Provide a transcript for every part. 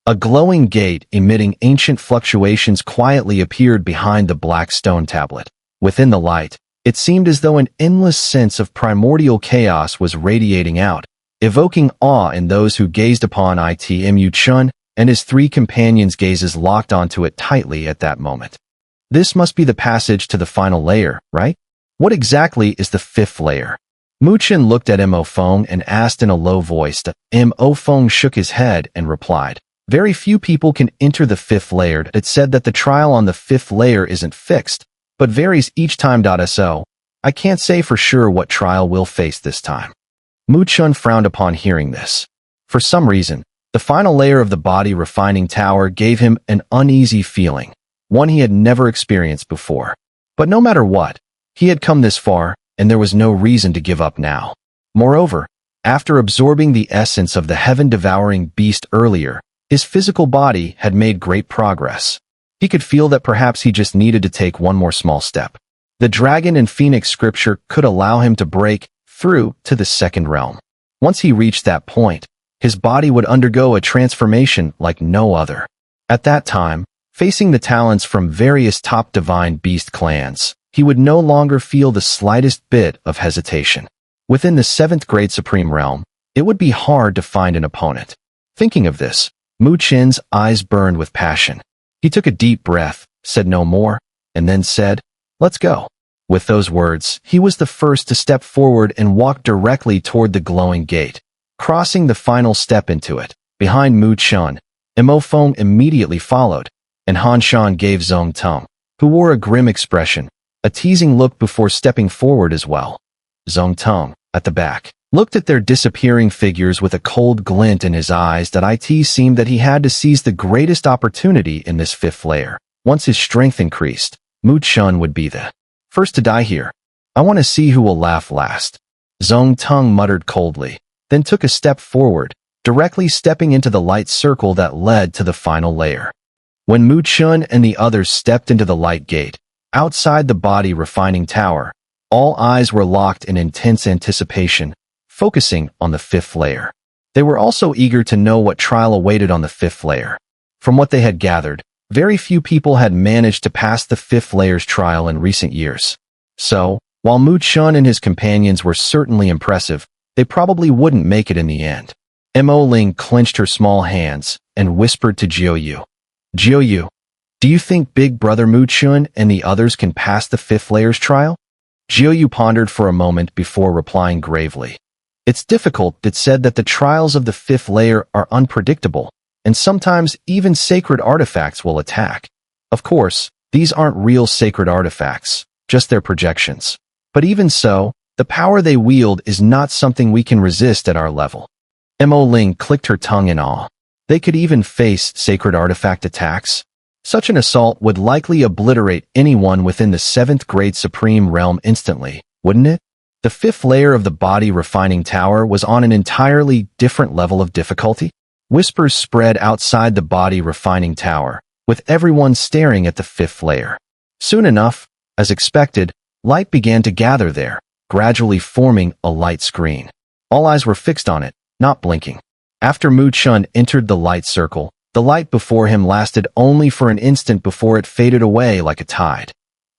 A glowing gate emitting ancient fluctuations quietly appeared behind the black stone tablet. Within the light, it seemed as though an endless sense of primordial chaos was radiating out, evoking awe in those who gazed upon Chen, and his three companions' gazes locked onto it tightly at that moment. This must be the passage to the final layer, right? What exactly is the fifth layer? Chen looked at Mo Feng and asked in a low voice. Mo Feng shook his head and replied, "Very few people can enter the fifth layer." It said that the trial on the fifth layer isn't fixed, but varies each time. So, I can't say for sure what trial we'll face this time. Chen frowned upon hearing this. For some reason, the final layer of the body refining tower gave him an uneasy feeling, one he had never experienced before. But no matter what, he had come this far, and there was no reason to give up now. Moreover, after absorbing the essence of the heaven-devouring beast earlier, his physical body had made great progress. He could feel that perhaps he just needed to take one more small step. The dragon and phoenix scripture could allow him to break through to the second realm. Once he reached that point, his body would undergo a transformation like no other. At that time, facing the talents from various top divine beast clans, he would no longer feel the slightest bit of hesitation. Within the 7th grade supreme realm, it would be hard to find an opponent. Thinking of this, Chen's eyes burned with passion. He took a deep breath, said no more, and then said, "Let's go." With those words, he was the first to step forward and walk directly toward the glowing gate. Crossing the final step into it, behind Chen, Mo Feng immediately followed, and Han Shan gave Zhong Teng, who wore a grim expression, a teasing look before stepping forward as well. Zhong Teng, at the back, looked at their disappearing figures with a cold glint in his eyes. That it seemed that he had to seize the greatest opportunity in this fifth layer. Once his strength increased, Chen would be the first to die here. "I want to see who will laugh last," Zhong Teng muttered coldly, then took a step forward, directly stepping into the light circle that led to the final layer. When Chen and the others stepped into the light gate, outside the body refining tower, all eyes were locked in intense anticipation, focusing on the fifth layer. They were also eager to know what trial awaited on the fifth layer. From what they had gathered, very few people had managed to pass the fifth layer's trial in recent years. So, while Chen and his companions were certainly impressive, they probably wouldn't make it in the end. Mo Ling clenched her small hands and whispered to Jiu, "Jiu, do you think Big Brother Chen and the others can pass the fifth layer's trial?" Jiu pondered for a moment before replying gravely. "It's difficult." It said that the trials of the fifth layer are unpredictable, and sometimes even sacred artifacts will attack. Of course, these aren't real sacred artifacts, just their projections. But even so, the power they wield is not something we can resist at our level. Mo Ling clicked her tongue in awe. They could even face sacred artifact attacks? Such an assault would likely obliterate anyone within the 7th grade supreme realm instantly, wouldn't it? The fifth layer of the body refining tower was on an entirely different level of difficulty. Whispers spread outside the body refining tower, with everyone staring at the fifth layer. Soon enough, as expected, light began to gather there, gradually forming a light screen. All eyes were fixed on it, not blinking. After Chen entered the light circle, the light before him lasted only for an instant before it faded away like a tide.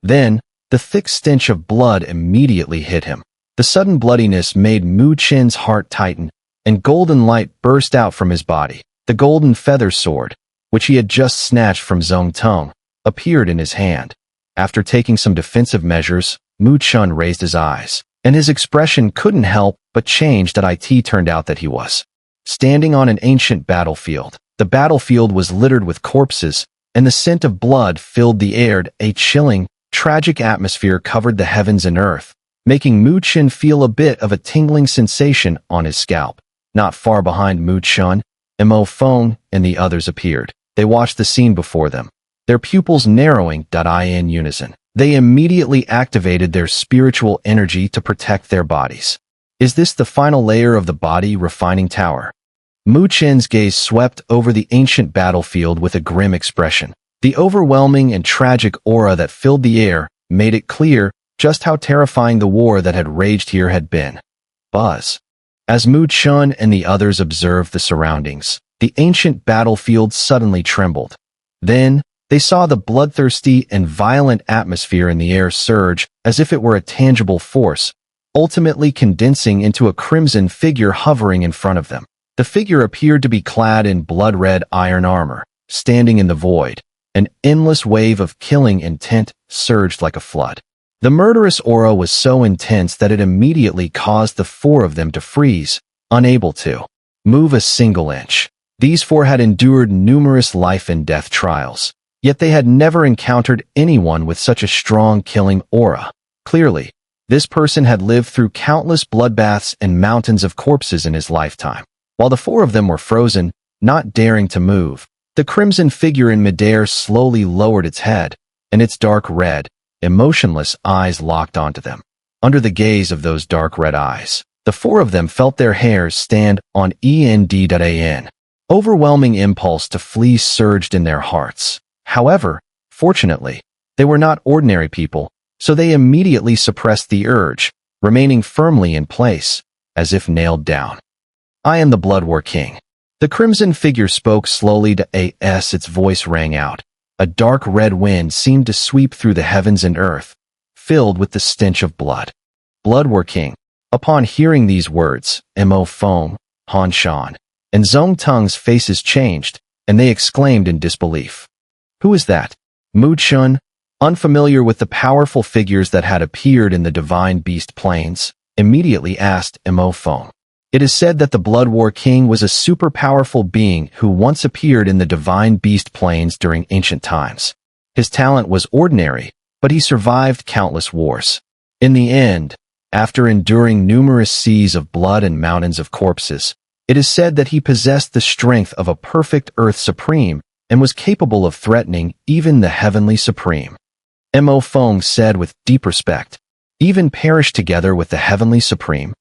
Then, the thick stench of blood immediately hit him. The sudden bloodiness made Chen's heart tighten, and golden light burst out from his body. The golden feather sword, which he had just snatched from Zhong Teng, appeared in his hand. After taking some defensive measures, Chen raised his eyes, and his expression couldn't help but change. That it turned out that he was standing on an ancient battlefield. The battlefield was littered with corpses, and the scent of blood filled the air. A chilling, tragic atmosphere covered the heavens and earth, making Chen feel a bit of a tingling sensation on his scalp. Not far behind Chen, Mo Feng and the others appeared. They watched the scene before them, their pupils narrowing. In unison, they immediately activated their spiritual energy to protect their bodies. Is this the final layer of the body refining tower? Chen's gaze swept over the ancient battlefield with a grim expression. The overwhelming and tragic aura that filled the air made it clear just how terrifying the war that had raged here had been. Buzz. As Chen and the others observed the surroundings, the ancient battlefield suddenly trembled. Then, they saw the bloodthirsty and violent atmosphere in the air surge as if it were a tangible force, ultimately condensing into a crimson figure hovering in front of them. The figure appeared to be clad in blood-red iron armor, standing in the void. An endless wave of killing intent surged like a flood. The murderous aura was so intense that it immediately caused the four of them to freeze, unable to move a single inch. These four had endured numerous life and death trials, yet they had never encountered anyone with such a strong killing aura. Clearly, this person had lived through countless bloodbaths and mountains of corpses in his lifetime. While the four of them were frozen, not daring to move, the crimson figure in midair slowly lowered its head, and its dark red, emotionless eyes locked onto them. Under the gaze of those dark red eyes, the four of them felt their hairs stand on end. Overwhelming impulse to flee surged in their hearts. However, fortunately, they were not ordinary people, so they immediately suppressed the urge, remaining firmly in place, as if nailed down. I am the Blood War King. The crimson figure spoke slowly to its voice rang out. A dark red wind seemed to sweep through the heavens and earth, filled with the stench of blood. Blood War King. Upon hearing these words, Mo Feng, Han Shan, and Zhong Tung's faces changed, and they exclaimed in disbelief. Who is that? Mu Chun, unfamiliar with the powerful figures that had appeared in the divine beast plains, immediately asked Mo Feng. It is said that the Blood War King was a super powerful being who once appeared in the divine beast plains during ancient times. His talent was ordinary, but he survived countless wars. In the end, after enduring numerous seas of blood and mountains of corpses, it is said that he possessed the strength of a perfect Earth Supreme and was capable of threatening even the Heavenly Supreme. Mo Feng said with deep respect, even perish together with the Heavenly Supreme.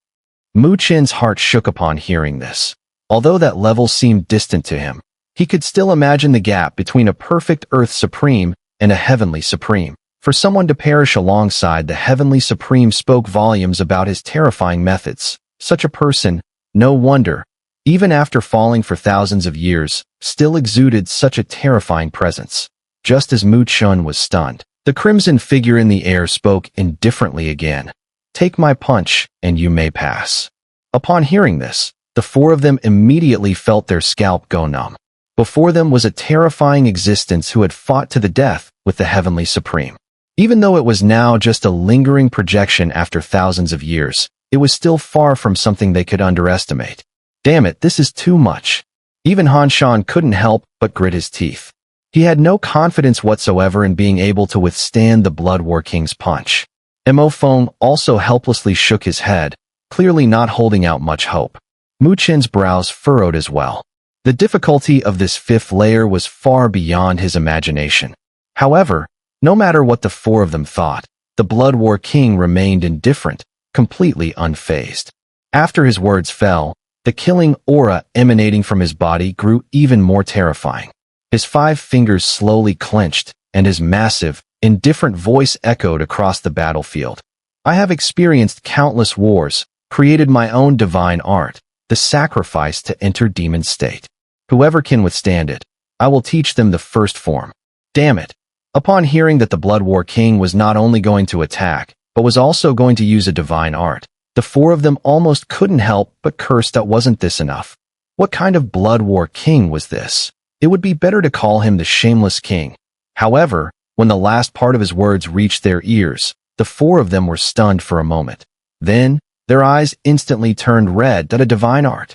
Mu Chen's heart shook upon hearing this. Although that level seemed distant to him, he could still imagine the gap between a perfect Earth Supreme and a Heavenly Supreme. For someone to perish alongside the Heavenly Supreme spoke volumes about his terrifying methods. Such a person, no wonder, even after falling for thousands of years, still exuded such a terrifying presence. Just as Mu Chun was stunned, the crimson figure in the air spoke indifferently again. Take my punch, and you may pass. Upon hearing this, the four of them immediately felt their scalp go numb. Before them was a terrifying existence who had fought to the death with the Heavenly Supreme. Even though it was now just a lingering projection after thousands of years, it was still far from something they could underestimate. Damn it, this is too much. Even Han Shan couldn't help but grit his teeth. He had no confidence whatsoever in being able to withstand the Blood War King's punch. Mo Feng also helplessly shook his head, clearly not holding out much hope. Mu Chen's brows furrowed as well. The difficulty of this fifth layer was far beyond his imagination. However, no matter what the four of them thought, the Blood War King remained indifferent, completely unfazed. After his words fell, the killing aura emanating from his body grew even more terrifying. His 5 fingers slowly clenched, and his massive, indifferent voice echoed across the battlefield. I have experienced countless wars, created my own divine art, the sacrifice to enter demon state. Whoever can withstand it, I will teach them the first form. Damn it. Upon hearing that the Blood War King was not only going to attack, but was also going to use a divine art, the four of them almost couldn't help but curse that wasn't this enough. What kind of Blood War King was this? It would be better to call him the Shameless King. However, when the last part of his words reached their ears, the four of them were stunned for a moment. Then, their eyes instantly turned red at a divine art.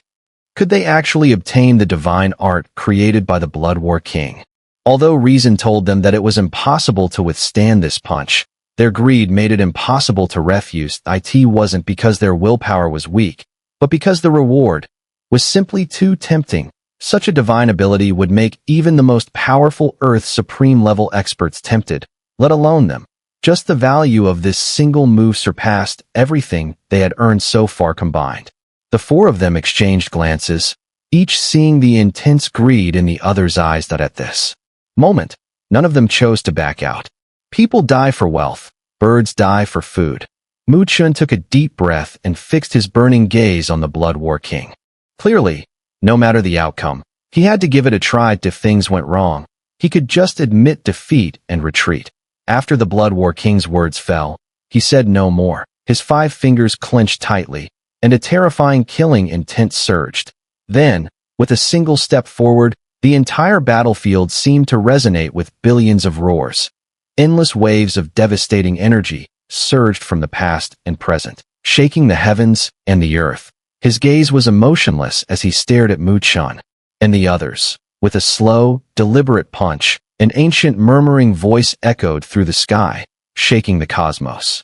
Could they actually obtain the divine art created by the Blood War King? Although reason told them that it was impossible to withstand this punch, their greed made it impossible to refuse. It wasn't because their willpower was weak, but because the reward was simply too tempting. Such a divine ability would make even the most powerful Earth Supreme level experts tempted, let alone them. Just the value of this single move surpassed everything they had earned so far combined. The four of them exchanged glances, each seeing the intense greed in the other's eyes that at this moment, none of them chose to back out. People die for wealth, birds die for food. Mu Chun took a deep breath and fixed his burning gaze on the Blood War King. Clearly, no matter the outcome, He had to give it a try if things went wrong. He could just admit defeat and retreat. After the Blood War King's words fell, he said no more. His 5 fingers clenched tightly, and a terrifying killing intent surged. Then, with a single step forward, the entire battlefield seemed to resonate with billions of roars. Endless waves of devastating energy surged from the past and present, shaking the heavens and the earth. His gaze was emotionless as he stared at Chen and the others. With a slow, deliberate punch, an ancient murmuring voice echoed through the sky, shaking the cosmos.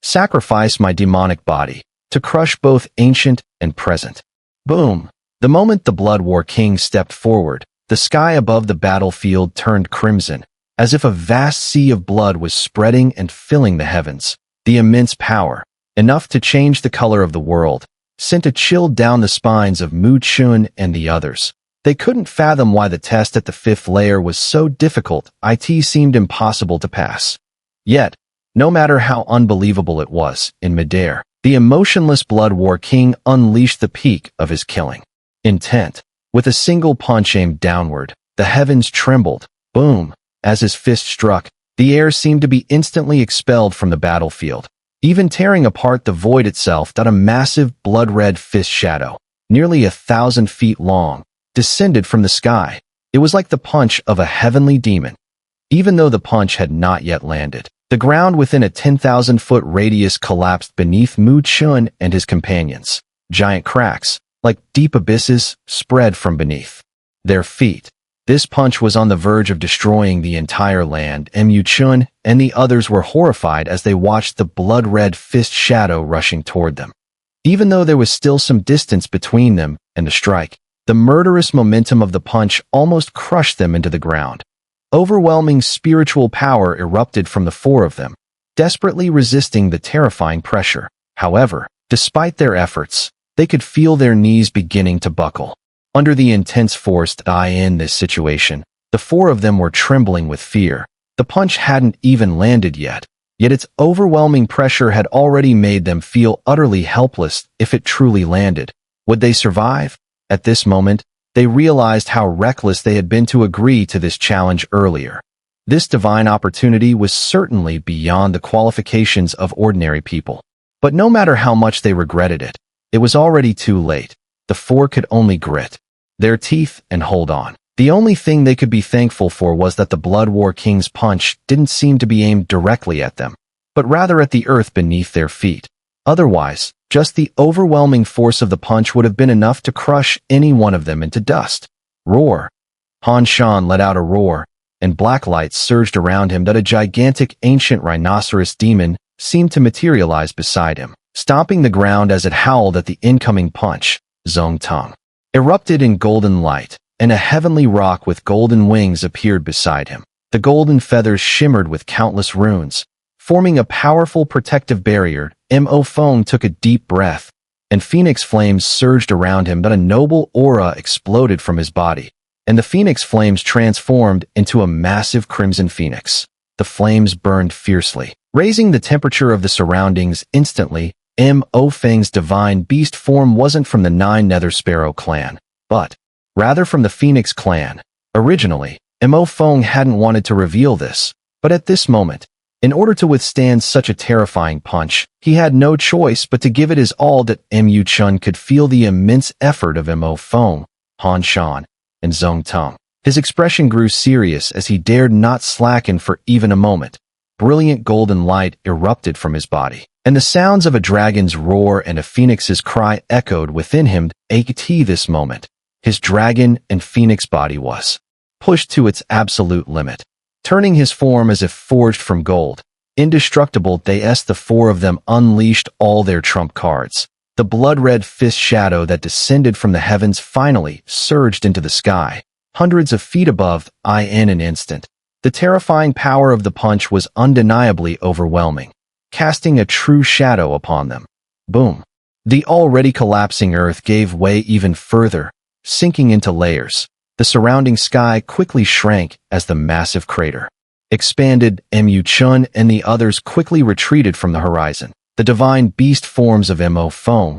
Sacrifice my demonic body to crush both ancient and present. Boom! The moment the Blood War King stepped forward, the sky above the battlefield turned crimson, as if a vast sea of blood was spreading and filling the heavens. The immense power, enough to change the color of the world, sent a chill down the spines of Chen and the others. They couldn't fathom why the test at the 5th layer was so difficult. It seemed impossible to pass. Yet, no matter how unbelievable it was, in midair, the emotionless Blood War King unleashed the peak of his killing intent. With a single punch aimed downward, the heavens trembled. Boom! As his fist struck, the air seemed to be instantly expelled from the battlefield, even tearing apart the void itself. A massive blood-red fist shadow, nearly 1,000 feet long, descended from the sky. It was like the punch of a heavenly demon. Even though the punch had not yet landed, the ground within a 10,000-foot radius collapsed beneath Chen and his companions. Giant cracks, like deep abysses, spread from beneath their feet. This punch was on the verge of destroying the entire land. Chen and the others were horrified as they watched the blood-red fist shadow rushing toward them. Even though there was still some distance between them and the strike, the murderous momentum of the punch almost crushed them into the ground. Overwhelming spiritual power erupted from the 4 of them, desperately resisting the terrifying pressure. However, despite their efforts, they could feel their knees beginning to buckle. Under the intense force in this situation, the 4 of them were trembling with fear. The punch hadn't even landed yet its overwhelming pressure had already made them feel utterly helpless. If it truly landed, would they survive? At this moment, they realized how reckless they had been to agree to this challenge earlier. This divine opportunity was certainly beyond the qualifications of ordinary people. But no matter how much they regretted it, it was already too late. The 4 could only grit their teeth and hold on. The only thing they could be thankful for was that the Blood War King's punch didn't seem to be aimed directly at them, but rather at the earth beneath their feet. Otherwise, just the overwhelming force of the punch would have been enough to crush any one of them into dust. Roar! Shan let out a roar, and black lights surged around him. A gigantic ancient rhinoceros demon seemed to materialize beside him, stomping the ground as it howled at the incoming punch. Xun'er erupted in golden light, and a heavenly rock with golden wings appeared beside him. The golden feathers shimmered with countless runes, forming a powerful protective barrier. Feng took a deep breath, and phoenix flames surged around him. A noble aura exploded from his body, and the phoenix flames transformed into a massive crimson phoenix. The flames burned fiercely, raising the temperature of the surroundings instantly. Feng's divine beast form wasn't from the 9 Nether Sparrow clan, but rather from the Phoenix clan. Originally, Feng hadn't wanted to reveal this, but at this moment, in order to withstand such a terrifying punch, he had no choice but to give it his all. Chen could feel the immense effort of Feng, Shan, and Xun'er. His expression grew serious as he dared not slacken for even a moment. Brilliant golden light erupted from his body, and the sounds of a dragon's roar and a phoenix's cry echoed within him. This moment, his dragon and phoenix body was pushed to its absolute limit, turning his form as if forged from gold. Indestructible, the 4 of them unleashed all their trump cards. The blood-red fist shadow that descended from the heavens finally surged into the sky, hundreds of feet above in an instant. The terrifying power of the punch was undeniably overwhelming, casting a true shadow upon them. Boom! The already collapsing earth gave way even further, sinking into layers. The surrounding sky quickly shrank as the massive crater expanded. Chen and the others quickly retreated from the horizon. The divine beast forms of Feng,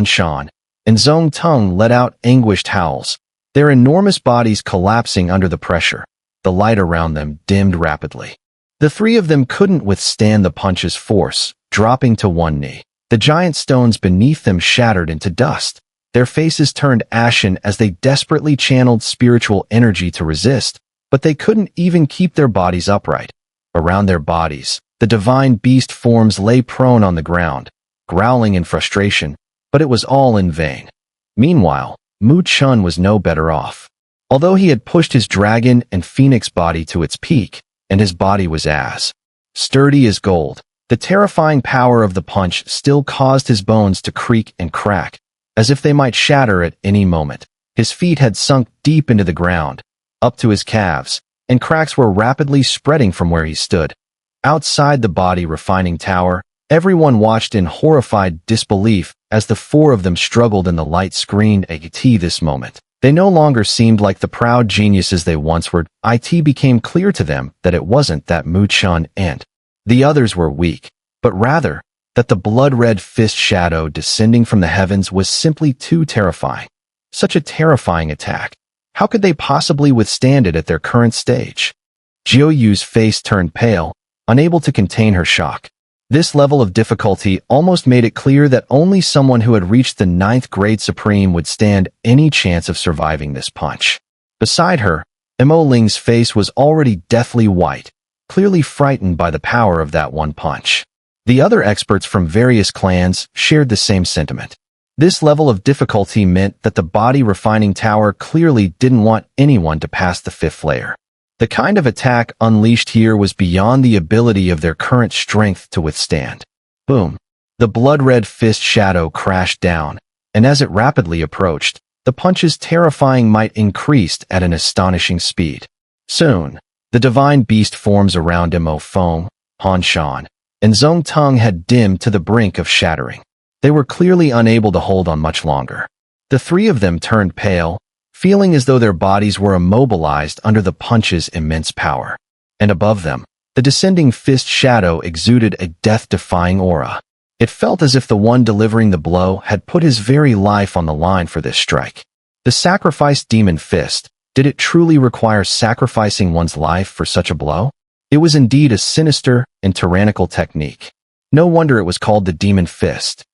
Shan, and Xun'er let out anguished howls. their enormous bodies collapsing under the pressure. The light around them dimmed rapidly. The three of them couldn't withstand the punch's force, dropping to one knee. The giant stones beneath them shattered into dust. Their faces turned ashen as they desperately channeled spiritual energy to resist, but they couldn't even keep their bodies upright. Around their bodies, the divine beast forms lay prone on the ground, growling in frustration, but it was all in vain. Meanwhile, Chen was no better off. Although he had pushed his dragon and phoenix body to its peak, and his body was as sturdy as gold, the terrifying power of the punch still caused his bones to creak and crack, as if they might shatter at any moment. His feet had sunk deep into the ground, up to his calves, and cracks were rapidly spreading from where he stood. Outside the body refining tower, everyone watched in horrified disbelief as the four of them struggled in the light-screened AT. This moment, they no longer seemed like the proud geniuses they once were. It became clear to them that it wasn't that Chen and the others were weak, but rather that the blood-red fist shadow descending from the heavens was simply too terrifying. Such a terrifying attack. How could they possibly withstand it at their current stage? Jiu Yu's face turned pale, unable to contain her shock. This level of difficulty almost made it clear that only someone who had reached the 9th grade supreme would stand any chance of surviving this punch. Beside her, Mo Ling's face was already deathly white, clearly frightened by the power of that one punch. The other experts from various clans shared the same sentiment. This level of difficulty meant that the body refining tower clearly didn't want anyone to pass the 5th layer. The kind of attack unleashed here was beyond the ability of their current strength to withstand. Boom. The blood-red fist shadow crashed down, and as it rapidly approached, the punch's terrifying might increased at an astonishing speed. Soon, the divine beast forms around Mo Feng, Han Shan, and Xun'er had dimmed to the brink of shattering. They were clearly unable to hold on much longer. The three of them turned pale, feeling as though their bodies were immobilized under the punch's immense power. And above them, the descending fist shadow exuded a death-defying aura. It felt as if the one delivering the blow had put his very life on the line for this strike. The sacrificed demon fist, did it truly require sacrificing one's life for such a blow? It was indeed a sinister and tyrannical technique. No wonder it was called the demon fist.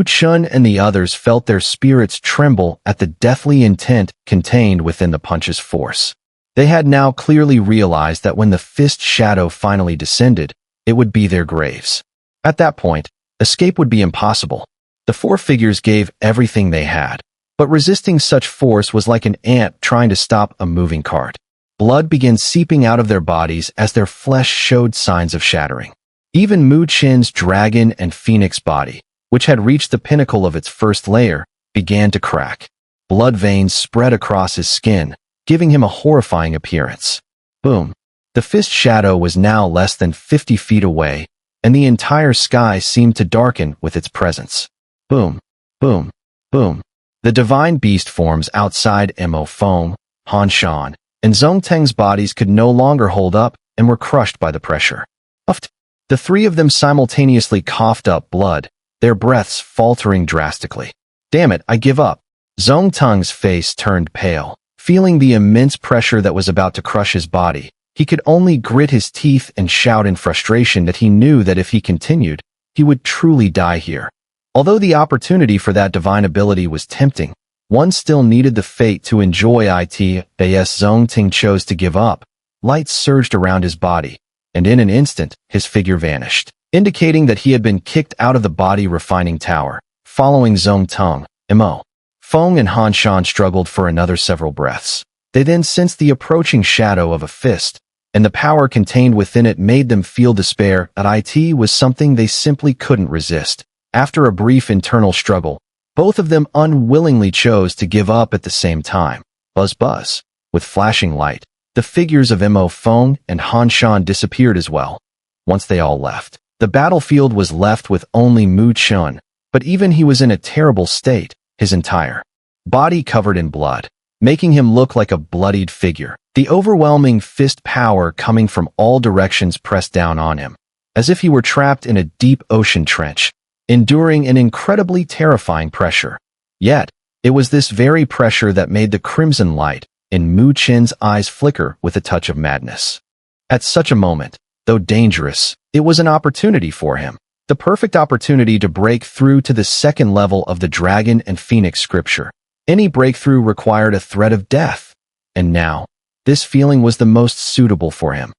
Chen and the others felt their spirits tremble at the deathly intent contained within the punch's force. They had now clearly realized that when the fist shadow finally descended, it would be their graves. At that point, escape would be impossible. The four figures gave everything they had, but resisting such force was like an ant trying to stop a moving cart. Blood began seeping out of their bodies as their flesh showed signs of shattering. Even Chen's dragon and phoenix body, which had reached the pinnacle of its 1st layer, began to crack. Blood veins spread across his skin, giving him a horrifying appearance. Boom. The fist shadow was now less than 50 feet away, and the entire sky seemed to darken with its presence. Boom. Boom. Boom. The divine beast forms outside Mo Feng, Han Shan, and Xun'er's bodies could no longer hold up and were crushed by the pressure. Puffed. The three of them simultaneously coughed up blood, their breaths faltering drastically. Damn it, I give up. Xun'er's face turned pale. Feeling the immense pressure that was about to crush his body, he could only grit his teeth and shout in frustration that he knew that if he continued, he would truly die here. Although the opportunity for that divine ability was tempting, one still needed the fate to enjoy it. As Xun'er chose to give up, light surged around his body, and in an instant, his figure vanished, indicating that he had been kicked out of the body refining tower. Following Xun'er, Mo Feng and Han Shan struggled for another several breaths. They then sensed the approaching shadow of a fist, and the power contained within it made them feel despair. It was something they simply couldn't resist. After a brief internal struggle, both of them unwillingly chose to give up at the same time. Buzz buzz. With flashing light, the figures of Mo Feng and Han Shan disappeared as well. Once they all left, the battlefield was left with only Chen, but even he was in a terrible state, his entire body covered in blood, making him look like a bloodied figure. The overwhelming fist power coming from all directions pressed down on him, as if he were trapped in a deep ocean trench, enduring an incredibly terrifying pressure. Yet, It was this very pressure that made the crimson light in Mu Chen's eyes flicker with a touch of madness. At such a moment, though dangerous, it was an opportunity for him. The perfect opportunity to break through to the second level of the Dragon and Phoenix scripture. Any breakthrough required a threat of death. And now, this feeling was the most suitable for him.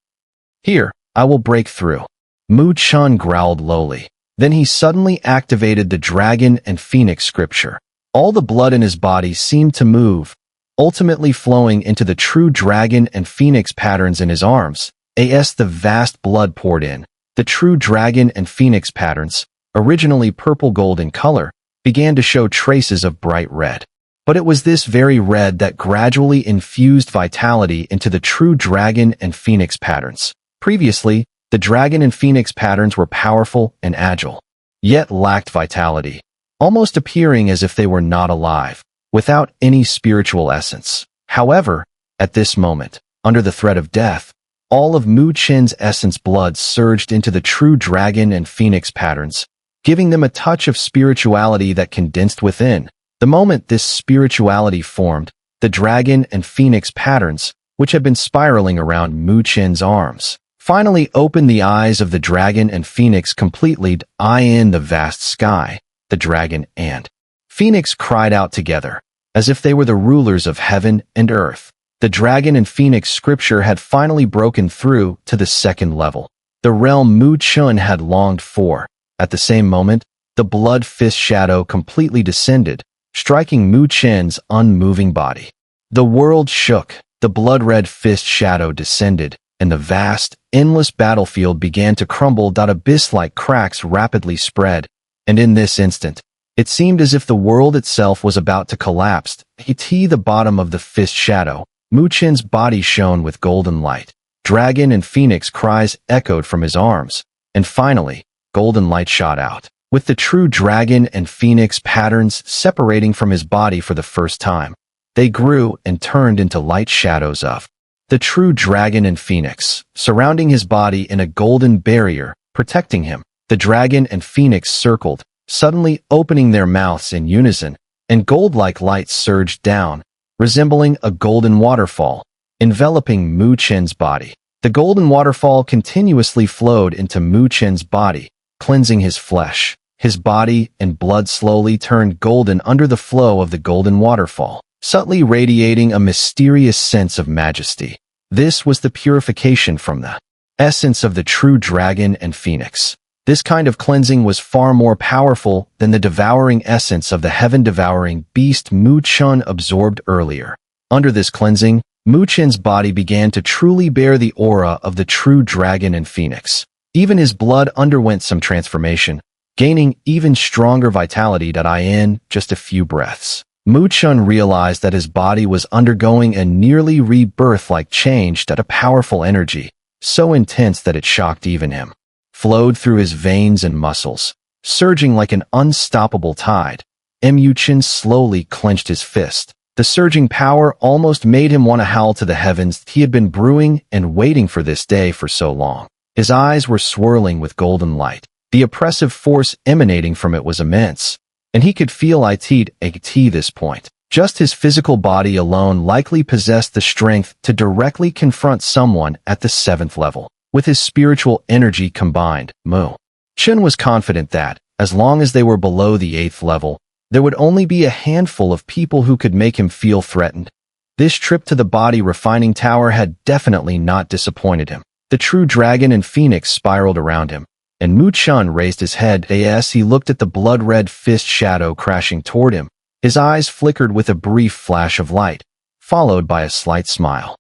Here, I will break through. Mu Chen growled lowly. Then he suddenly activated the Dragon and Phoenix scripture. All the blood in his body seemed to move, ultimately flowing into the true Dragon and Phoenix patterns in his arms. As the vast blood poured in, the true Dragon and Phoenix patterns, originally purple-gold in color, began to show traces of bright red. But it was this very red that gradually infused vitality into the true Dragon and Phoenix patterns. Previously, the Dragon and Phoenix patterns were powerful and agile, yet lacked vitality, almost appearing as if they were not alive, without any spiritual essence. However, at this moment, under the threat of death, all of Mu Chen's essence blood surged into the true Dragon and Phoenix patterns, giving them a touch of spirituality that condensed within. The moment this spirituality formed, the Dragon and Phoenix patterns, which had been spiraling around Mu Chen's arms, finally opened the eyes of the Dragon and Phoenix completely. In the vast sky, the Dragon and Phoenix cried out together, as if they were the rulers of heaven and earth. The Dragon and Phoenix scripture had finally broken through to the second level, the realm Mu Chen had longed for. At the same moment, the blood fist shadow completely descended, striking Mu Chen's unmoving body. The world shook, the blood-red fist shadow descended, and the vast, endless battlefield began to crumble. Abyss-like cracks rapidly spread, and in this instant, it seemed as if the world itself was about to collapse. The bottom of the fist shadow, Mu Chen's body shone with golden light. Dragon and Phoenix cries echoed from his arms, and finally, golden light shot out, with the true Dragon and Phoenix patterns separating from his body for the first time. They grew and turned into light shadows of the true Dragon and Phoenix, surrounding his body in a golden barrier, protecting him. The Dragon and Phoenix circled, suddenly opening their mouths in unison, and gold-like light surged down, resembling a golden waterfall, enveloping Mu Chen's body. The golden waterfall continuously flowed into Mu Chen's body, cleansing his flesh. His body and blood slowly turned golden under the flow of the golden waterfall, subtly radiating a mysterious sense of majesty. This was the purification from the essence of the true Dragon and Phoenix. This kind of cleansing was far more powerful than the devouring essence of the heaven-devouring beast Mu Chen absorbed earlier. Under this cleansing, Mu Chen's body began to truly bear the aura of the true Dragon and Phoenix. Even his blood underwent some transformation, gaining even stronger vitality. In just a few breaths, Mu Chen realized that his body was undergoing a nearly rebirth-like change. A powerful energy, so intense that it shocked even him, flowed through his veins and muscles, surging like an unstoppable tide. Mu Chen slowly clenched his fist. The surging power almost made him want to howl to the heavens. He had been brewing and waiting for this day for so long. His eyes were swirling with golden light. The oppressive force emanating from it was immense, and he could feel it at this point. Just his physical body alone likely possessed the strength to directly confront someone at the 7th level. With his spiritual energy combined, Mu Chen was confident that, as long as they were below the 8th level, there would only be a handful of people who could make him feel threatened. This trip to the body refining tower had definitely not disappointed him. The true Dragon and Phoenix spiraled around him, and Mu Chen raised his head as he looked at the blood-red fist shadow crashing toward him. His eyes flickered with a brief flash of light, followed by a slight smile.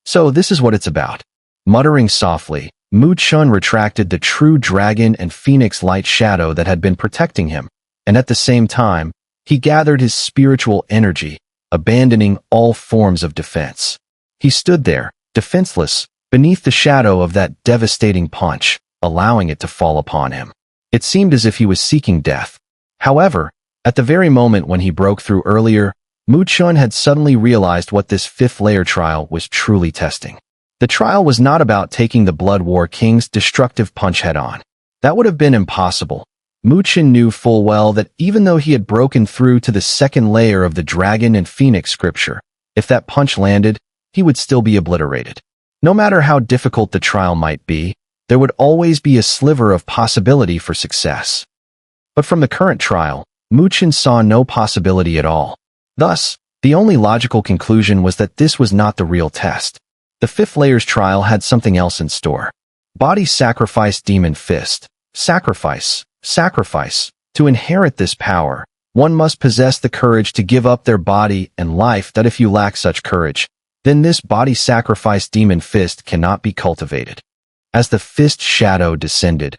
So this is what it's about. Muttering softly, Mu Chen retracted the true Dragon and Phoenix light shadow that had been protecting him, and at the same time, he gathered his spiritual energy, abandoning all forms of defense. He stood there, defenseless, beneath the shadow of that devastating punch, allowing it to fall upon him. It seemed as if he was seeking death. However, at the very moment when he broke through earlier, Mu Chen had suddenly realized what this 5th layer trial was truly testing. The trial was not about taking the Blood War King's destructive punch head-on. That would have been impossible. Chen knew full well that even though he had broken through to the second layer of the dragon and phoenix scripture, if that punch landed, he would still be obliterated. No matter how difficult the trial might be, there would always be a sliver of possibility for success. But from the current trial, Chen saw no possibility at all. Thus, the only logical conclusion was that this was not the real test. The fifth layer's trial had something else in store. Body sacrifice demon fist. Sacrifice. Sacrifice. To inherit this power, one must possess the courage to give up their body and life. That if you lack such courage, then this body sacrifice demon fist cannot be cultivated. As the fist shadow descended,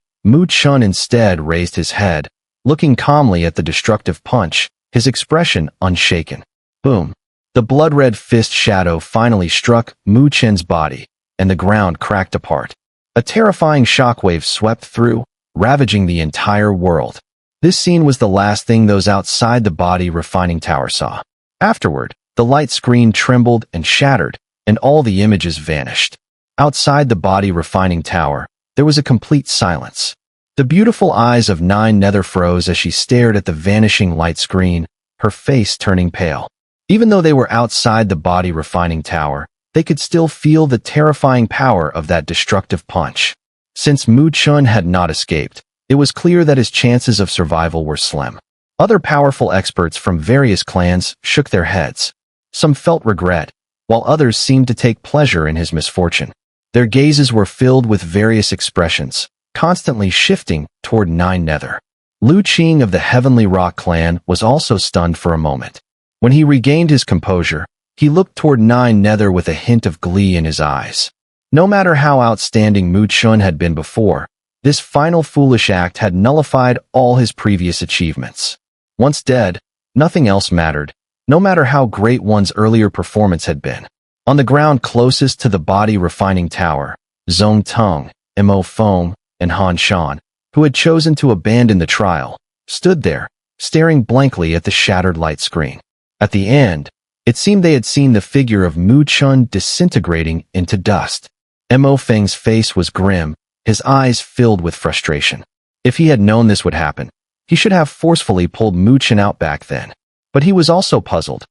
Chen instead raised his head, looking calmly at the destructive punch, his expression unshaken. Boom. The blood-red fist shadow finally struck Chen's body, and the ground cracked apart. A terrifying shockwave swept through, ravaging the entire world. This scene was the last thing those outside the body refining tower saw. Afterward, the light screen trembled and shattered, and all the images vanished. Outside the body refining tower, there was a complete silence. The beautiful eyes of Nine Nether froze as she stared at the vanishing light screen, her face turning pale. Even though they were outside the body refining tower, they could still feel the terrifying power of that destructive punch. Since Chen had not escaped, it was clear that his chances of survival were slim. Other powerful experts from various clans shook their heads. Some felt regret, while others seemed to take pleasure in his misfortune. Their gazes were filled with various expressions, constantly shifting toward Nine Nether. Lu Qing of the Heavenly Rock clan was also stunned for a moment. When he regained his composure, he looked toward Nine Nether with a hint of glee in his eyes. No matter how outstanding Chen had been before, this final foolish act had nullified all his previous achievements. Once dead, nothing else mattered, no matter how great one's earlier performance had been. On the ground closest to the body refining tower, Zhong Teng, Mo Feng, and Han Shan, who had chosen to abandon the trial, stood there, staring blankly at the shattered light screen. At the end, it seemed they had seen the figure of Chen disintegrating into dust. Mo Feng's face was grim, his eyes filled with frustration. If he had known this would happen, he should have forcefully pulled Chen out back then. But he was also puzzled.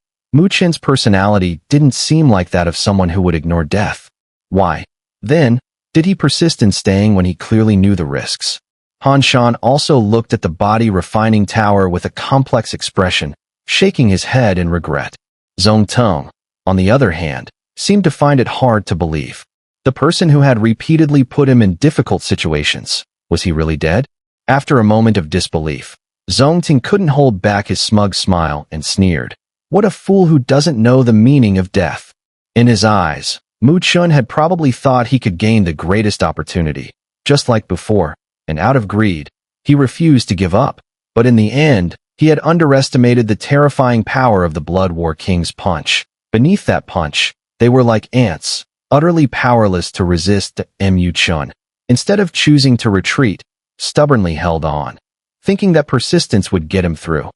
Chen's personality didn't seem like that of someone who would ignore death. Why, then, did he persist in staying when he clearly knew the risks? Han Shan also looked at the body refining tower with a complex expression, shaking his head in regret. Zhong Teng, on the other hand, seemed to find it hard to believe. The person who had repeatedly put him in difficult situations, was he really dead? After a moment of disbelief, Zhong Teng couldn't hold back his smug smile and sneered. What a fool who doesn't know the meaning of death. In his eyes, Chen had probably thought he could gain the greatest opportunity. Just like before, and out of greed, he refused to give up. But in the end, he had underestimated the terrifying power of the Blood War King's punch. Beneath that punch, they were like ants, utterly powerless to resist Chen. Instead of choosing to retreat, stubbornly held on, thinking that persistence would get him through.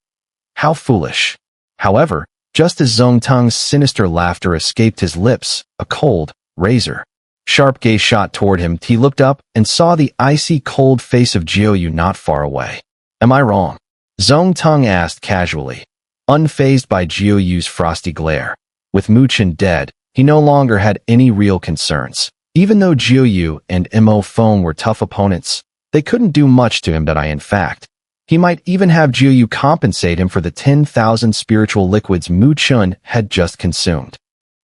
How foolish. However, just as Zhong Teng's sinister laughter escaped his lips, a cold, razor-sharp gaze shot toward him. He looked up and saw the icy cold face of Jiuyu not far away. Am I wrong? Zhong Teng asked casually, unfazed by Jiuyu's frosty glare. With Chen dead, he no longer had any real concerns. Even though Jiuyu and Mo Feng were tough opponents, they couldn't do much to him. In fact, he might even have Jiuyu compensate him for the 10,000 spiritual liquids Chen had just consumed.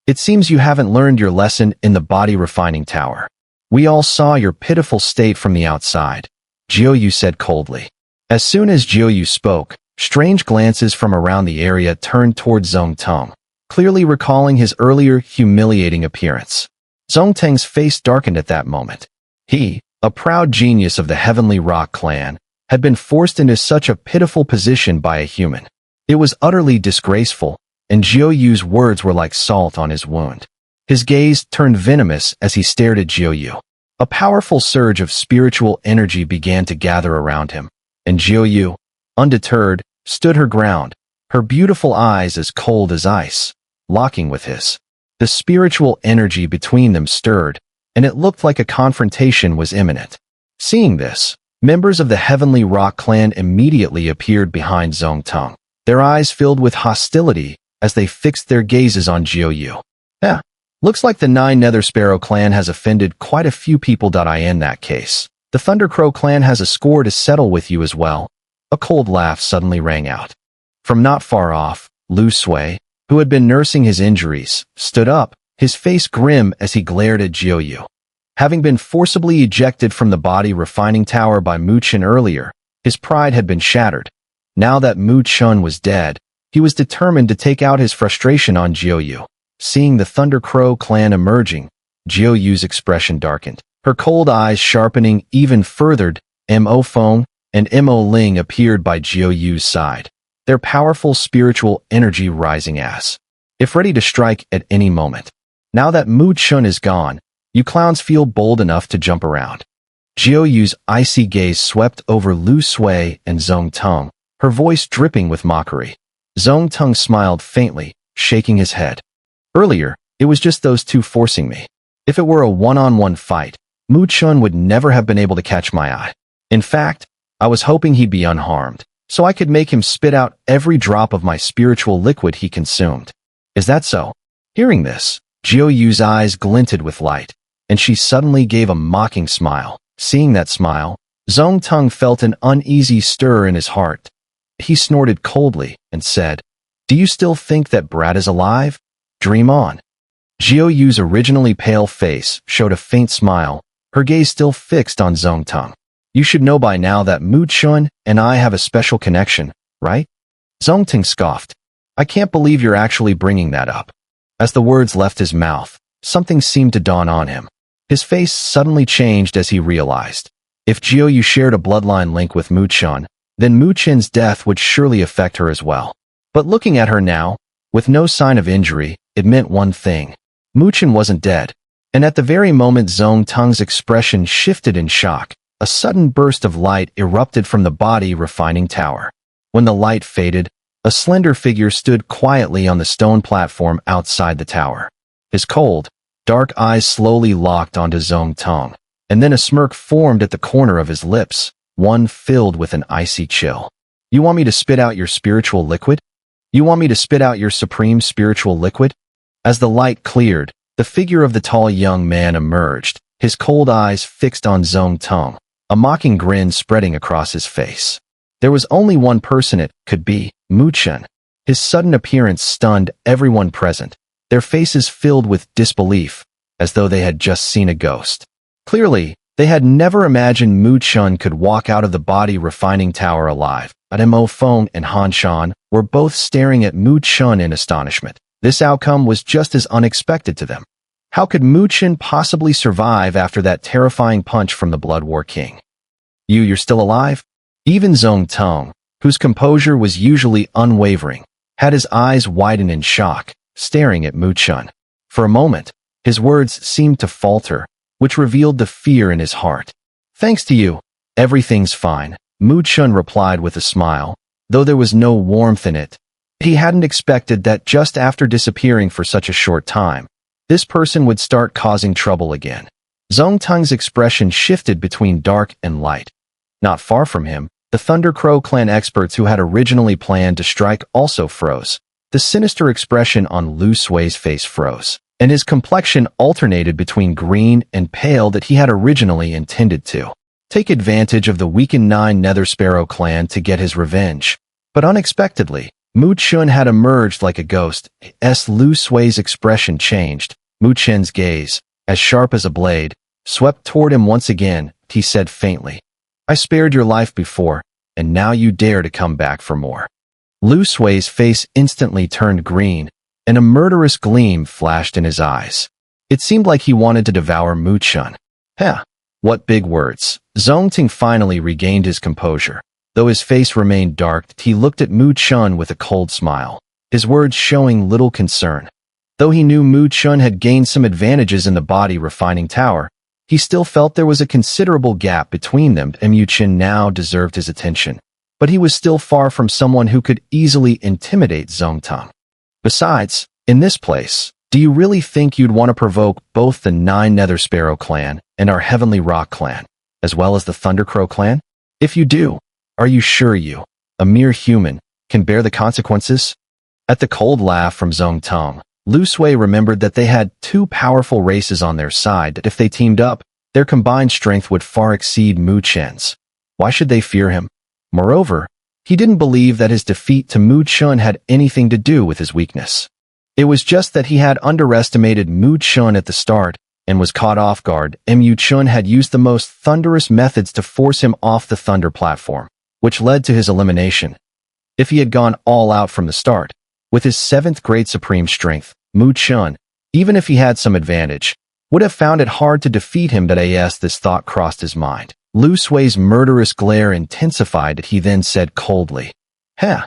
It seems you haven't learned your lesson in the body refining tower. We all saw your pitiful state from the outside, Jiuyu said coldly. As soon as Jiuyu spoke, strange glances from around the area turned toward Zhong Teng, clearly recalling his earlier humiliating appearance. Zhong Teng's face darkened at that moment. He, a proud genius of the Heavenly Rock clan, had been forced into such a pitiful position by a human. It was utterly disgraceful, and Jiuyu's words were like salt on his wound. His gaze turned venomous as he stared at Jiuyu. A powerful surge of spiritual energy began to gather around him, and Jiuyu, undeterred, stood her ground, her beautiful eyes as cold as ice, locking with his. The spiritual energy between them stirred, and it looked like a confrontation was imminent. Seeing this, Members of the Heavenly Rock clan immediately appeared behind Xun'er, their eyes filled with hostility as they fixed their gazes on Jiu. Yeah, looks like the Nine Nether Sparrow clan has offended quite a few people. In that case, the Thundercrow clan has a score to settle with you as well. A cold laugh suddenly rang out. From not far off, Lu Sui, who had been nursing his injuries, stood up, his face grim as he glared at Jiu. Having been forcibly ejected from the body refining tower by Chen earlier, his pride had been shattered. Now that Chen was dead, he was determined to take out his frustration on Jiu. Seeing the Thundercrow clan emerging, Jiu's expression darkened, her cold eyes sharpening even further. Mo Feng and Mo Ling appeared by Jiu's side, their powerful spiritual energy rising as if ready to strike at any moment. Now that Chen is gone, you clowns feel bold enough to jump around. Jiu's icy gaze swept over Lu Sui and Xun'er, her voice dripping with mockery. Xun'er smiled faintly, shaking his head. Earlier, it was just those two forcing me. If it were a one-on-one fight, Chen would never have been able to catch my eye. In fact, I was hoping he'd be unharmed, so I could make him spit out every drop of my spiritual liquid he consumed. Is that so? Hearing this, Jiu's eyes glinted with light, and she suddenly gave a mocking smile. Seeing that smile, Xun'er felt an uneasy stir in his heart. He snorted coldly and said, "Do you still think that Brat is alive? Dream on." Jiu's originally pale face showed a faint smile, her gaze still fixed on Xun'er. "You should know by now that Chen and I have a special connection, right?" Xun'er scoffed. "I can't believe you're actually bringing that up." As the words left his mouth, something seemed to dawn on him. His face suddenly changed as he realized. If Jiu shared a bloodline link with Chen, then Chen's death would surely affect her as well. But looking at her now, with no sign of injury, it meant one thing. Chen wasn't dead. And at the very moment Xun'er's expression shifted in shock, a sudden burst of light erupted from the body refining tower. When the light faded, a slender figure stood quietly on the stone platform outside the tower. His cold, dark eyes slowly locked onto Xun'er, and then a smirk formed at the corner of his lips, one filled with an icy chill. "You want me to spit out your spiritual liquid? You want me to spit out your supreme spiritual liquid?" As the light cleared, the figure of the tall young man emerged, his cold eyes fixed on Xun'er, a mocking grin spreading across his face. There was only one person it could be, Chen. His sudden appearance stunned everyone present, their faces filled with disbelief, as though they had just seen a ghost. Clearly, they had never imagined Chen could walk out of the body refining tower alive. But Mo Feng and Han Shan were both staring at Chen in astonishment. This outcome was just as unexpected to them. How could Chen possibly survive after that terrifying punch from the Blood War King? You're still alive?" Even Xun'er, whose composure was usually unwavering, had his eyes widen in shock, staring at Chen. For a moment, his words seemed to falter, which revealed the fear in his heart. "Thanks to you, everything's fine," Chen replied with a smile, though there was no warmth in it. He hadn't expected that just after disappearing for such a short time, this person would start causing trouble again. Xun'er's expression shifted between dark and light. Not far from him, the Thundercrow clan experts who had originally planned to strike also froze. The sinister expression on Lu Sui's face froze, and his complexion alternated between green and pale that he had originally intended to take advantage of the weakened Nine Nether Sparrow clan to get his revenge. But unexpectedly, Chen had emerged like a ghost. Lu Sui's expression changed. Chen's gaze, as sharp as a blade, swept toward him once again. He said faintly, "I spared your life before, and now you dare to come back for more." Lu Sui's face instantly turned green, and a murderous gleam flashed in his eyes. It seemed like he wanted to devour Chen. Heh, what big words. Xun'er finally regained his composure. Though his face remained dark, he looked at Chen with a cold smile, his words showing little concern. Though he knew Chen had gained some advantages in the body refining tower, he still felt there was a considerable gap between them, and Chen now deserved his attention. But he was still far from someone who could easily intimidate Xun'er. Besides, in this place, do you really think you'd want to provoke both the Nine Nether Sparrow clan and our Heavenly Rock clan, as well as the Thundercrow clan? If you do, are you sure you, a mere human, can bear the consequences? At the cold laugh from Xun'er, Lu Sui remembered that they had two powerful races on their side that if they teamed up, their combined strength would far exceed Mu Chen's. Why should they fear him? Moreover, he didn't believe that his defeat to Mu Chen had anything to do with his weakness. It was just that he had underestimated Mu Chen at the start and was caught off guard. Mu Chen had used the most thunderous methods to force him off the Thunder platform, which led to his elimination. If he had gone all out from the start, with his 7th grade supreme strength, Mu Chen, even if he had some advantage, would have found it hard to defeat him. But as this thought crossed his mind, Lu Sui's murderous glare intensified. He then said coldly, "Heh,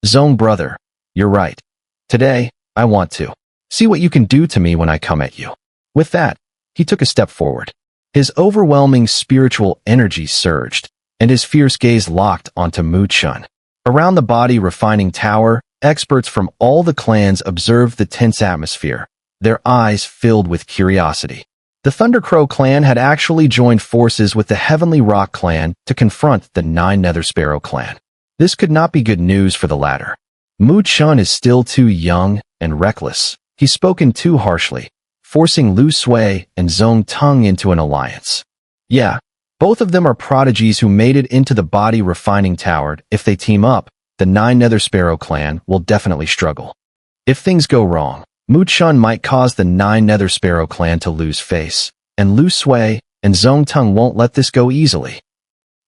Zone brother, you're right. Today, I want to see what you can do to me when I come at you." With that, he took a step forward. His overwhelming spiritual energy surged, and his fierce gaze locked onto Mu Chen. Around the body refining tower, experts from all the clans observed the tense atmosphere, their eyes filled with curiosity. The Thundercrow clan had actually joined forces with the Heavenly Rock clan to confront the 9 Nether Sparrow clan. This could not be good news for the latter. Mu Chen is still too young and reckless. He's spoken too harshly, forcing Lu Sui and Xun'er into an alliance. Yeah, both of them are prodigies who made it into the body refining tower. If they team up, the 9 Nether Sparrow clan will definitely struggle. If things go wrong, Mu Chen might cause the 9 Nether Sparrow clan to lose face, and Lu Sui and Xun'er won't let this go easily.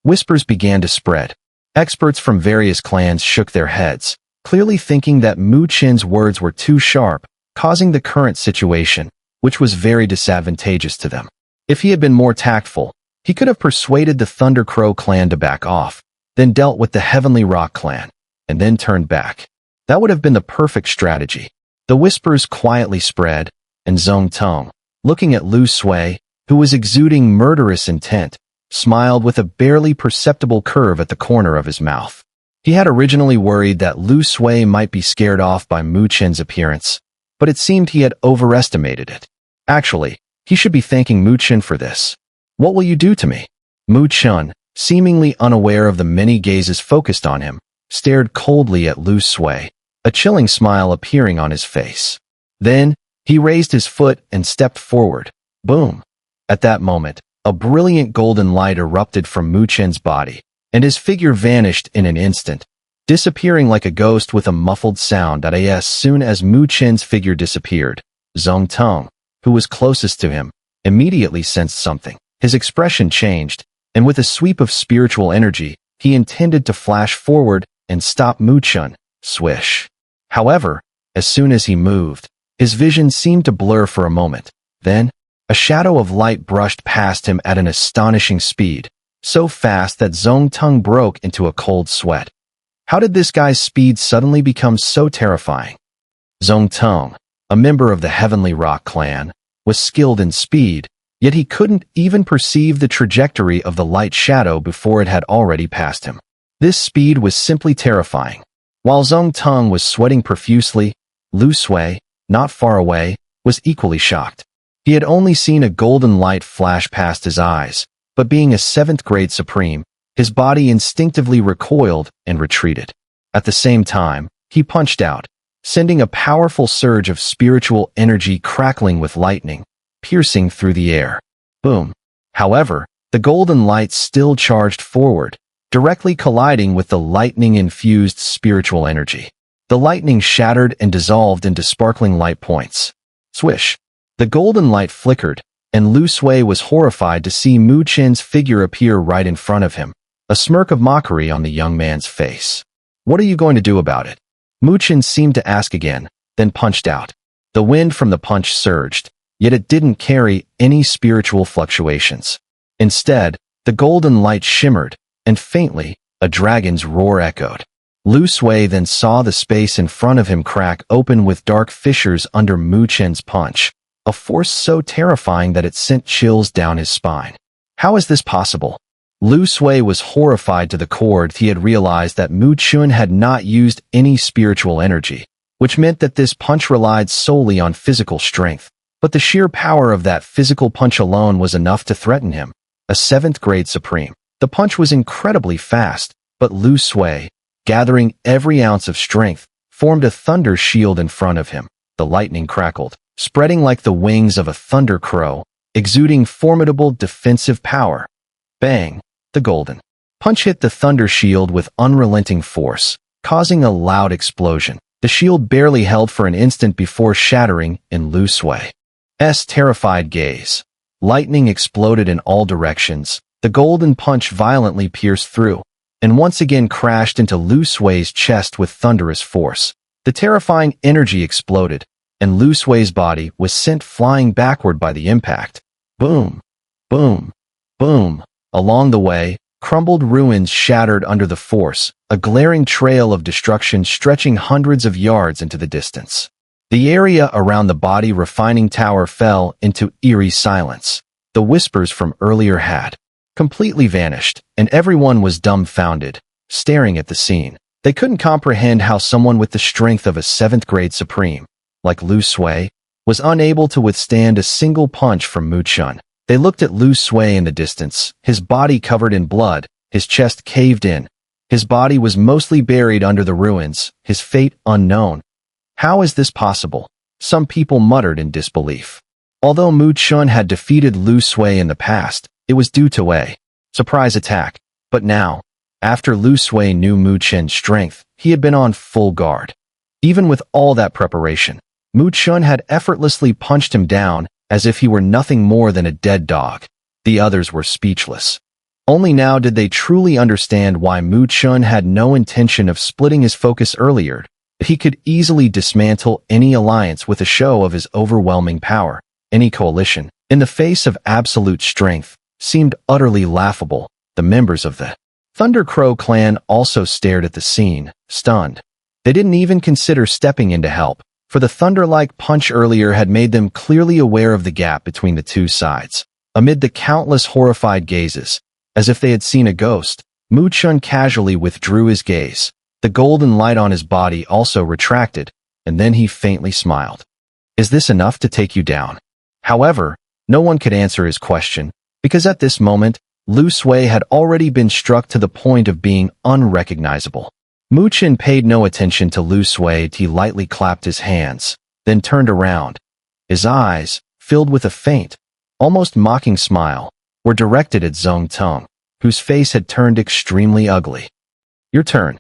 Whispers began to spread. Experts from various clans shook their heads, clearly thinking that Mu Chen's words were too sharp, causing the current situation, which was very disadvantageous to them. If he had been more tactful, he could have persuaded the Thundercrow clan to back off, then dealt with the Heavenly Rock clan, and then turned back. That would have been the perfect strategy. The whispers quietly spread, and Xun'er, looking at Lu Sui, who was exuding murderous intent, smiled with a barely perceptible curve at the corner of his mouth. He had originally worried that Lu Sui might be scared off by Mu Chen's appearance, but it seemed he had overestimated it. Actually, he should be thanking Mu Chen for this. "What will you do to me?" Mu Chen, seemingly unaware of the many gazes focused on him, stared coldly at Lu Sui, a chilling smile appearing on his face. Then, he raised his foot and stepped forward. Boom! At that moment, a brilliant golden light erupted from Mu Chen's body, and his figure vanished in an instant, disappearing like a ghost with a muffled sound. As soon as Mu Chen's figure disappeared, Xun'er, who was closest to him, immediately sensed something. His expression changed, and with a sweep of spiritual energy, he intended to flash forward and stop Mu Chen. Swish. However, as soon as he moved, his vision seemed to blur for a moment. Then, a shadow of light brushed past him at an astonishing speed, so fast that Xun'er broke into a cold sweat. How did this guy's speed suddenly become so terrifying? Xun'er, a member of the Heavenly Rock clan, was skilled in speed, yet he couldn't even perceive the trajectory of the light shadow before it had already passed him. This speed was simply terrifying. While Xun'er was sweating profusely, Lu Sui, not far away, was equally shocked. He had only seen a golden light flash past his eyes, but being a 7th grade supreme, his body instinctively recoiled and retreated. At the same time, he punched out, sending a powerful surge of spiritual energy crackling with lightning, piercing through the air. Boom! However, the golden light still charged forward, directly colliding with the lightning-infused spiritual energy. The lightning shattered and dissolved into sparkling light points. Swish! The golden light flickered, and Lu Sui was horrified to see Mu Chen's figure appear right in front of him, a smirk of mockery on the young man's face. "What are you going to do about it?" Mu Chen seemed to ask again, then punched out. The wind from the punch surged, yet it didn't carry any spiritual fluctuations. Instead, the golden light shimmered, and faintly, a dragon's roar echoed. Lu Sui then saw the space in front of him crack open with dark fissures under Mu Chen's punch, a force so terrifying that it sent chills down his spine. How is this possible? Lu Sui was horrified to the core. He had realized that Mu Chen had not used any spiritual energy, which meant that this punch relied solely on physical strength. But the sheer power of that physical punch alone was enough to threaten him, a 7th grade supreme. The punch was incredibly fast, but Lu Sui, gathering every ounce of strength, formed a thunder shield in front of him. The lightning crackled, spreading like the wings of a thunder crow, exuding formidable defensive power. Bang! The golden punch hit the thunder shield with unrelenting force, causing a loud explosion. The shield barely held for an instant before shattering in Lu Sui's terrified gaze. Lightning exploded in all directions. The golden punch violently pierced through, and once again crashed into Lu Sui's chest with thunderous force. The terrifying energy exploded, and Lu Sui's body was sent flying backward by the impact. Boom! Boom! Boom! Along the way, crumbled ruins shattered under the force, a glaring trail of destruction stretching hundreds of yards into the distance. The area around the body refining tower fell into eerie silence. The whispers from earlier had completely vanished, and everyone was dumbfounded, staring at the scene. They couldn't comprehend how someone with the strength of a 7th-grade supreme, like Lu Sui, was unable to withstand a single punch from Mu Chun. They looked at Lu Sui in the distance, his body covered in blood, his chest caved in. His body was mostly buried under the ruins, his fate unknown. How is this possible? Some people muttered in disbelief. Although Mu Chun had defeated Lu Sui in the past, it was due to a surprise attack. But now, after Lu Sui knew Mu Chun's strength, he had been on full guard. Even with all that preparation, Mu Chun had effortlessly punched him down as if he were nothing more than a dead dog. The others were speechless. Only now did they truly understand why Mu Chun had no intention of splitting his focus earlier. He could easily dismantle any alliance with a show of his overwhelming power. Any coalition, in the face of absolute strength, seemed utterly laughable. The members of the Thunder Crow clan also stared at the scene, stunned. They didn't even consider stepping in to help, for the thunder-like punch earlier had made them clearly aware of the gap between the two sides. Amid the countless horrified gazes, as if they had seen a ghost, Mu Chun casually withdrew his gaze. The golden light on his body also retracted, and then he faintly smiled. Is this enough to take you down? However, no one could answer his question, because at this moment, Lu Sui had already been struck to the point of being unrecognizable. Mu Chun paid no attention to Lu Sui. He lightly clapped his hands, then turned around. His eyes, filled with a faint, almost mocking smile, were directed at Zhong Tong, whose face had turned extremely ugly. Your turn.